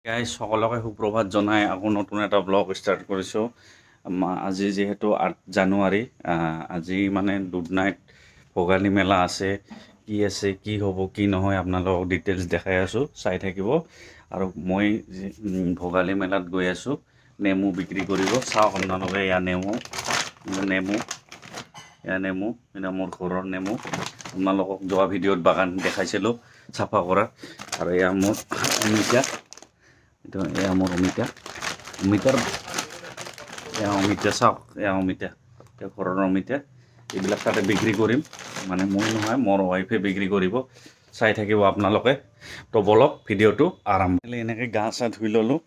Guys সকলোকে সুপ্ৰভাত জনাই আকৌ নতুন এটা ব্লগ ষ্টাৰ্ট কৰিছোঁ। আজি যিহেতু 8 জানুৱাৰী, আজি মানে দুধনাইত ভোগালী মেলা আছে। কি আছে, কি হ'ব, কি নহয় আপোনালোকক ডিটেইলছ দেখাই আছোঁ, চাই থাকিব। আৰু মই ভোগালী মেলাত গৈ আছোঁ নেমু বিক্ৰী কৰিব। চাওক আপোনালোকে, এয়া নেমু, এয়া মোৰ ঘৰৰ নেমু। আপোনালোকক যোৱা ভিডিঅ'ত বাগান দেখাইছিলোঁ চাফা কৰা। আৰু এয়া মোৰ অমিতা, এয়া মোৰ অমিতা চাওক, এয়া অমিতা, ঘৰৰ অমিতা। এইবিলাক তাতে বিক্ৰী কৰিম, মানে মই নহয়, মোৰ ৱাইফে বিক্ৰী কৰিব। চাই থাকিব আপোনালোকে। তো বলক ভিডিঅ'টো আৰম্ভ। এনেকৈ গা চা ধুই ল'লোঁ।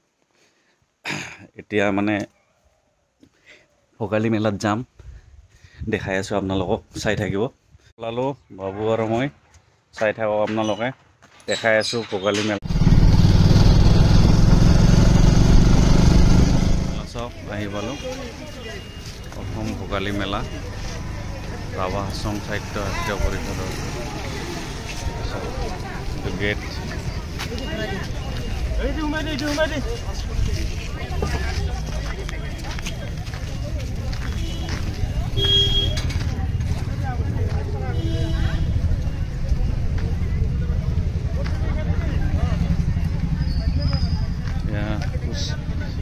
এতিয়া মানে ভোগালী মেলাত যাম, দেখাই আছোঁ আপোনালোকক, চাই থাকিব। ওলালোঁ বাবু আৰু মই, চাই থাকক আপোনালোকে, দেখাই আছোঁ ভোগালী মেলা। চাওক, আহি পালোঁ অসম ভোগালী মেলা, ৰাভা হাছং সাহিত্য পৰিষদৰ গেট।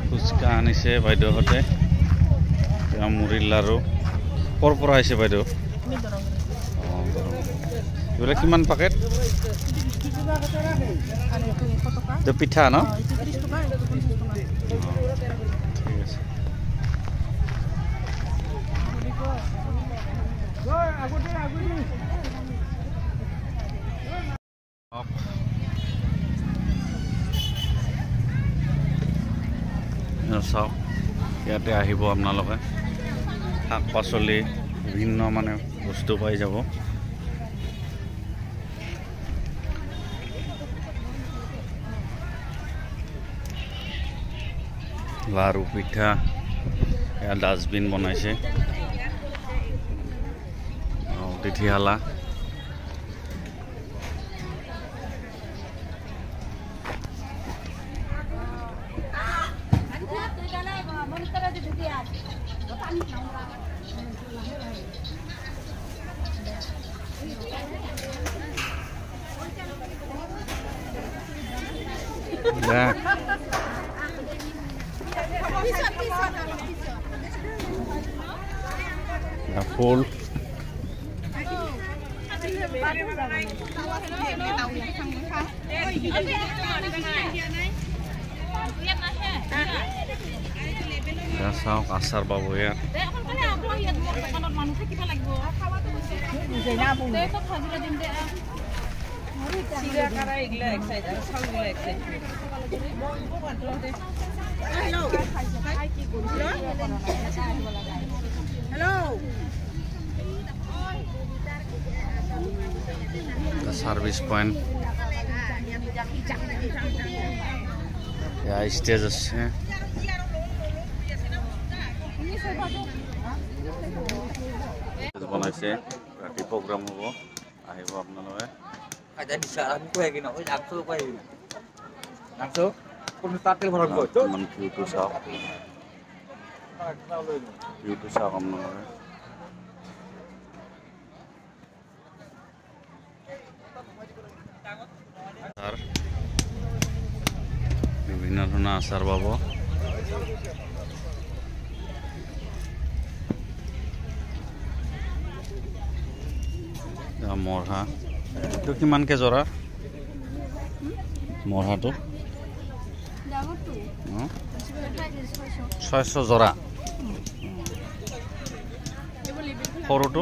ফুচকা আনিছে বাইদেউহঁতে, মুড়িৰ লাৰু। ক'ৰ পৰা আহিছে বাইদেউ? এইবিলাক কিমান পেকেট? পিঠা ন? ঠিক আছে। চাওক, ইয়াতে আহিব আপোনালোকে, শাক পাচলি বিভিন্ন মানে বস্তু পাই যাব। লাৰু পিঠা, এয়া ডাষ্টবিন বনাইছে, তিথিশালা। ফুল চাওক, আচাৰ পাব ইয়াত। সাৰ্ভিস পয়েন্ট, স্টেজ আছে। বনাইছে, ৰাতি প্ৰগ্ৰাম হ'ব, আহিব আপোনালোকে। ভিউটো চাওক, আপোনালোকে। বিভিন্ন ধৰণৰ আচাৰ পাব। মৰহা, এইটো কিমানকৈ জৰা? মৰহাটো 600 জৰা। সৰুটো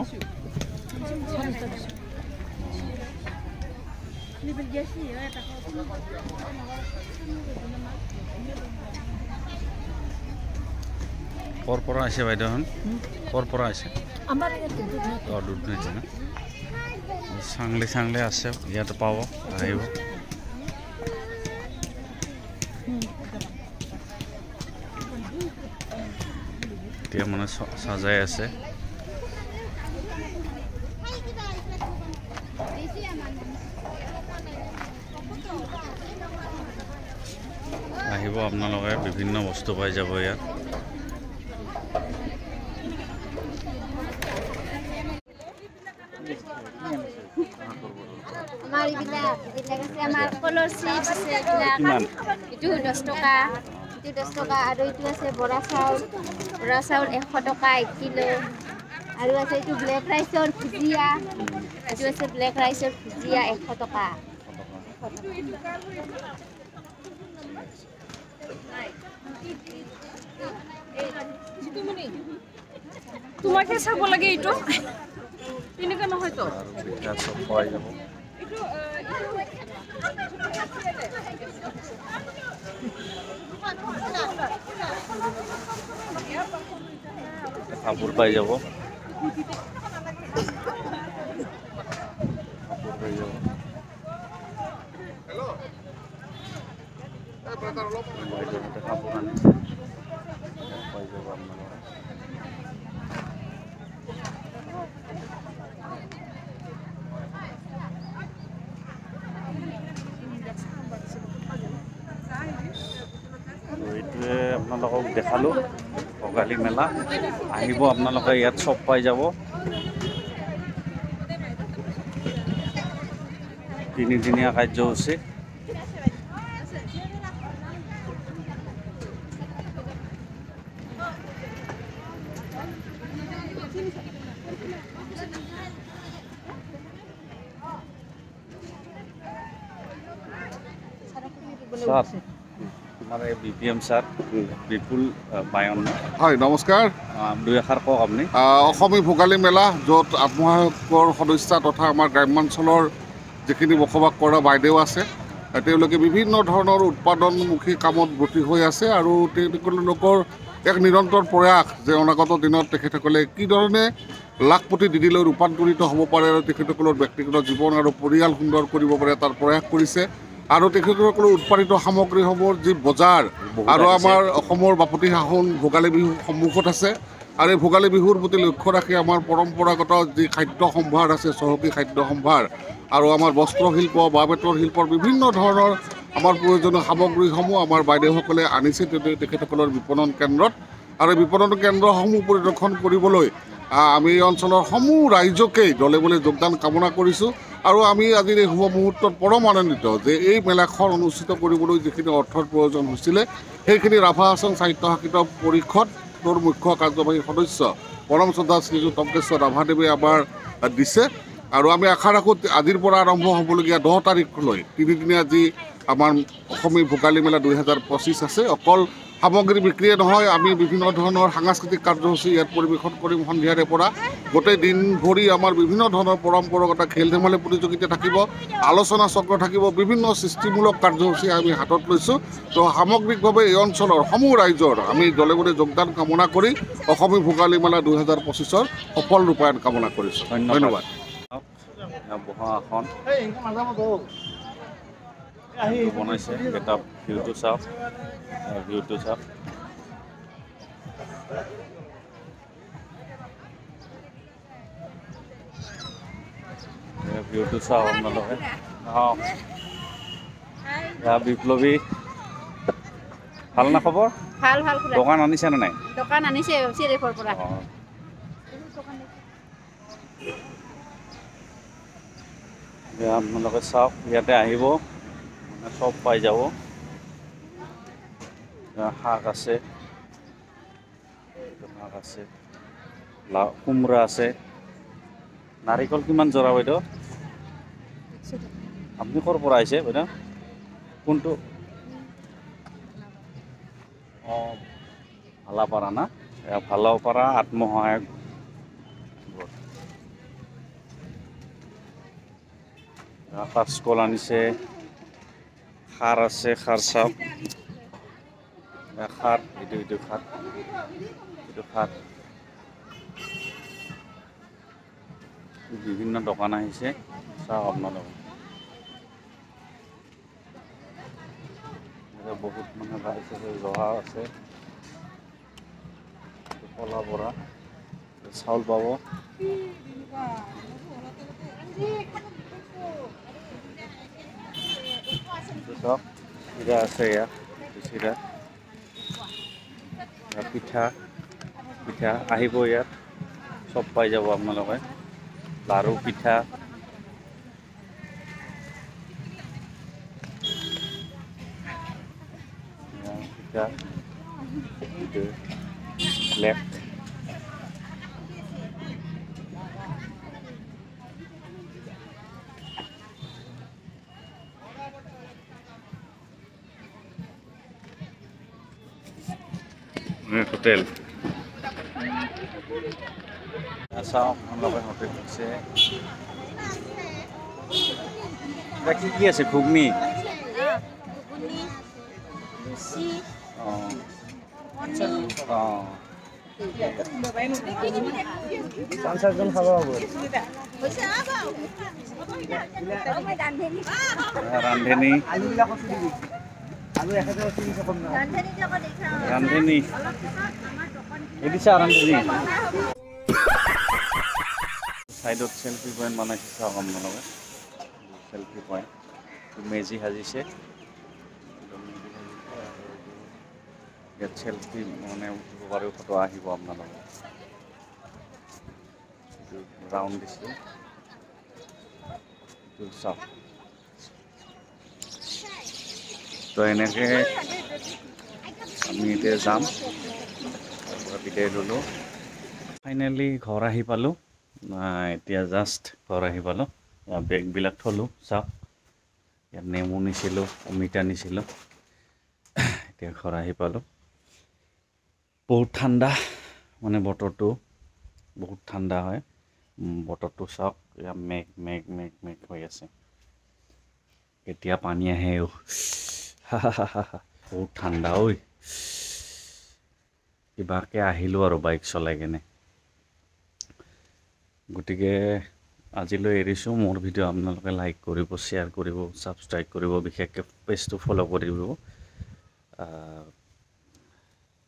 ক'ৰ পৰা আহিছে বাইদেউখন? ক'ৰ পৰা আহিছে? দুধনৈত না? চাংলি আছে, ইয়াতে পাব, আহিব। এতিয়া মানে সাজাই আছে। আহিব আপোনালোকে বিভিন্ন বস্তু পাই যাব ইয়াত আমাৰ এইবিলাক আছে আমাৰ কলৰ চিপছ আছে এইবিলাক এইটো 10 টকা এইটো 10 টকা আৰু এইটো আছে বৰা চাউল 100 টকা 1 কিলো আৰু আছে এইটো ব্লেক ৰাইচৰ ভুজিয়া এইটো আছে ব্লেক ৰাইচৰ ভুজিয়া 100 টকা তোমাকে চাব লাগে এইটো তেনেকা নহয় তো সব পাই যাব কাপোৰ পাই যাব কাপোৰ আনিছে পাই যাব আপোনালোকে এইটোৱে আপোনালোকক দেখালোঁ ভোগালী মেলা আহিব আপোনালোকে ইয়াত চব পাই যাব তিনিদিনীয়া কাৰ্যসূচী স্যাৰ আমাৰ এই বিপিএম স্যাৰ বিপুল বায়ন হয় নমস্কাৰ দুই এষাৰ কওক আপুনি অসমী ভোগালী মেলা য'ত আত্মসহায়কৰ সদস্যা তথা আমাৰ গ্ৰাম্যাঞ্চলৰ যিখিনি বসবাস কৰা বাইদেউ আছে তেওঁলোকে বিভিন্ন ধৰণৰ উৎপাদনমুখী কামত ব্ৰতী হৈ আছে আৰু তেওঁলোকৰ এক নিৰন্তৰ প্ৰয়াস যে অনাগত দিনত তেখেতসকলে কি ধৰণে লাখপতি দিদিলৈ ৰূপান্তৰিত হ'ব পাৰে আৰু তেখেতসকলৰ ব্যক্তিগত জীৱন আৰু পৰিয়াল সুন্দৰ কৰিব পাৰে তাৰ প্ৰয়াস কৰিছে আৰু তেখেতসকলৰ উৎপাদিত সামগ্ৰীসমূহৰ যি বজাৰ আৰু আমাৰ অসমৰ বাপতি সাহোন ভোগালী বিহু সন্মুখত আছে আৰু এই ভোগালী বিহুৰ প্ৰতি লক্ষ্য ৰাখি আমাৰ পৰম্পৰাগত যি খাদ্য সম্ভাৰ আছে চহকী খাদ্য সম্ভাৰ আৰু আমাৰ বস্ত্ৰশিল্প বাঁহ বেতৰ শিল্পৰ বিভিন্ন ধৰণৰ আমাৰ প্ৰয়োজনীয় সামগ্ৰীসমূহ আমাৰ বাইদেউসকলে আনিছে তেখেতসকলৰ বিপণন কেন্দ্ৰত আৰু বিপণন কেন্দ্ৰসমূহ পৰিদৰ্শন কৰিবলৈ আমি এই অঞ্চলৰ সমূহ ৰাইজকেই দলে বলে যোগদান কামনা কৰিছোঁ আৰু আমি আজিৰ এই শুভ মুহূৰ্তত পৰম আনন্দিত যে এই মেলাখন অনুষ্ঠিত কৰিবলৈ যিখিনি অৰ্থৰ প্ৰয়োজন হৈছিলে সেইখিনি ৰাভা হাছং সাহিত্য শাসিত পৰিষদৰ মুখ্য কাৰ্যবাহী সদস্য পৰম শ্ৰদ্ধা শ্ৰীযুত টংকেশ্বৰ ৰাভাদেৱে আমাৰ দিছে আৰু আমি আশা ৰাখোঁ আজিৰ পৰা আৰম্ভ হ'বলগীয়া 10 তাৰিখলৈ তিনিদিনীয়া যি আমাৰ অসমী ভোগালী মেলা 2025 আছে অকল সামগ্ৰী বিক্ৰীয়ে নহয় আমি বিভিন্ন ধৰণৰ সাংস্কৃতিক কাৰ্যসূচী ইয়াত পৰিৱেশন কৰিম সন্ধিয়াৰে পৰা গোটেই দিন ভৰি আমাৰ বিভিন্ন ধৰণৰ পৰম্পৰাগত খেল ধেমালি প্ৰতিযোগিতা থাকিব আলোচনা চক্ৰ থাকিব বিভিন্ন সৃষ্টিমূলক কাৰ্যসূচী আমি হাতত লৈছোঁ তো সামগ্ৰিকভাৱে এই অঞ্চলৰ সমূহ ৰাইজৰ আমি দলে বলে যোগদান কামনা কৰি অসমী ভোগালী মেলা 2025ৰ সফল ৰূপায়ণ কামনা কৰিছোঁ ধন্যবাদ বহা আসন বনাইছে এটা ভিউটো চাওক ভিউটো চাওক আপোনালোকে বিপ্লৱী ভাল না খবৰ ভাল দোকান আনিছে নে নাই দোকান আনিছে চিৰিফৰ পৰা আপোনালোকে চাওক ইয়াতে আহিব মানে চব পাই যাব শাক আছে কোমৰা আছে নাৰিকল কিমান জৰা বাইদেউ আপুনি ক'ৰ পৰা আহিছে বাইদেউ কোনটো অঁ ভালাপাৰা না ভালাপাৰা আত্মসহায়ক কাঁচকল আনিছে খাৰ আছে খাৰ চাওক খাৰ এইটো খাৰ বিভিন্ন দোকান আহিছে চাওক আপোনালোকে বহুত মানে আহিছে জহা আছে কলা বৰা চাউল পাব চাওক কিবা আছে ইয়াত চিৰা পিঠা পিঠা আহিব ইয়াত চব পাই যাব আপোনালোকে লাৰু পিঠা পিঠা লেফ্ট হোটেল চাওঁ আপোনালোকে হোটেল আছে কি আছে ঘুগনি অঁ অঁ পঞ্চাছজন খাব হ'ব ৰান্ধনী আলুবিলাক কচু দিবি আলু 180 কম নহয় ৰান্ধনী এদিছা ৰান্ধনী চাইডত চেল্ফি পইণ্ট বনাইছে চাওক আপোনালোকে চেল্ফি পইণ্ট মেজি সাজিছে ইয়াত চেল্ফি মানে উঠিব পাৰি ফটো আহিব আপোনালোকে ৰাউণ্ড দিছোঁ এইটো চাওক তো এনেকৈ আমি এতিয়া যাম তাৰপৰা বিদায় ল'লোঁ ফাইনেলি ঘৰ আহি পালোঁ এতিয়া জাষ্ট ঘৰ আহি পালোঁ বেগবিলাক থলোঁ চাওক ইয়াত নেমু নিছিলোঁ অমিতা নিছিলোঁ এতিয়া ঘৰ আহি পালোঁ বহুত ঠাণ্ডা মানে বতৰটো বহুত ঠাণ্ডা হয় বতৰটো চাওক ইয়াত মেঘ মেঘ মেঘ মেঘ হৈ আছে এতিয়া পানী আহে বহুত ঠাণ্ডা ঐ কিবাকৈ আহিলোঁ আৰু বাইক চলাই কেনে গতিকে আজিলৈ এৰিছোঁ মোৰ ভিডিঅ' আপোনালোকে লাইক কৰিব শ্বেয়াৰ কৰিব ছাবস্ক্ৰাইব কৰিব বিশেষকৈ পেজটো ফ'ল' কৰিব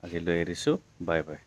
আজিলৈ এৰিছোঁ বাই বাই